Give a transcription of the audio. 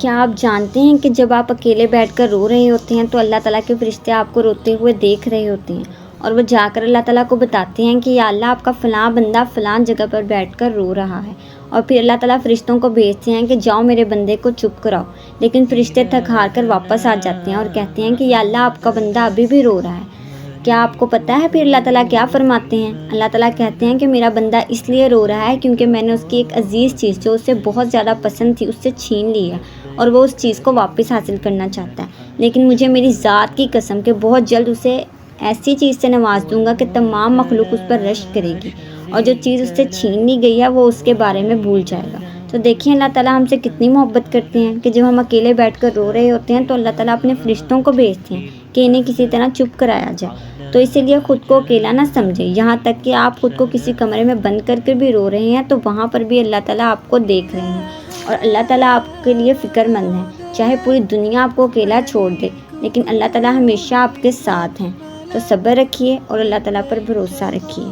کیا آپ جانتے ہیں کہ جب آپ اکیلے بیٹھ کر رو رہے ہوتے ہیں تو اللہ تعالیٰ کے فرشتے آپ کو روتے ہوئے دیکھ رہے ہوتے ہیں، اور وہ جا کر اللہ تعالیٰ کو بتاتے ہیں کہ یا اللہ آپ کا فلاں بندہ فلاں جگہ پر بیٹھ کر رو رہا ہے، اور پھر اللہ تعالیٰ فرشتوں کو بھیجتے ہیں کہ جاؤ میرے بندے کو چپ کراؤ، لیکن فرشتے تھک ہار کر واپس آ جاتے ہیں اور کہتے ہیں کہ یا اللہ آپ کا بندہ ابھی بھی رو رہا ہے۔ کیا آپ کو پتہ ہے پھر اللہ تعالیٰ کیا فرماتے ہیں؟ اللہ تعالیٰ کہتے ہیں کہ میرا بندہ اس لیے رو رہا ہے کیونکہ میں نے اس کی ایک عزیز چیز جو اسے بہت زیادہ پسند تھی اس سے چھین لی ہے، اور وہ اس چیز کو واپس حاصل کرنا چاہتا ہے، لیکن مجھے میری ذات کی قسم کہ بہت جلد اسے ایسی چیز سے نواز دوں گا کہ تمام مخلوق اس پر رشک کرے گی، اور جو چیز اس سے چھین لی گئی ہے وہ اس کے بارے میں بھول جائے گا۔ تو دیکھیں اللہ تعالیٰ ہم سے کتنی محبت کرتے ہیں کہ جب ہم اکیلے بیٹھ کر رو رہے ہوتے ہیں تو اللہ تعالیٰ اپنے فرشتوں کو بھیجتے ہیں کہ انہیں کسی طرح چپ کرایا جائے۔ تو اسی لیے خود کو اکیلا نہ سمجھیں، یہاں تک کہ آپ خود کو کسی کمرے میں بند کر کے بھی رو رہے ہیں تو وہاں پر بھی اللہ تعالیٰ آپ کو دیکھ رہے ہیں، اور اللہ تعالیٰ آپ کے لیے فکر مند ہے، چاہے پوری دنیا آپ کو اکیلا چھوڑ دے لیکن اللہ تعالیٰ ہمیشہ آپ کے ساتھ ہیں۔ تو صبر رکھیے اور اللہ تعالیٰ پر بھروسہ رکھیے۔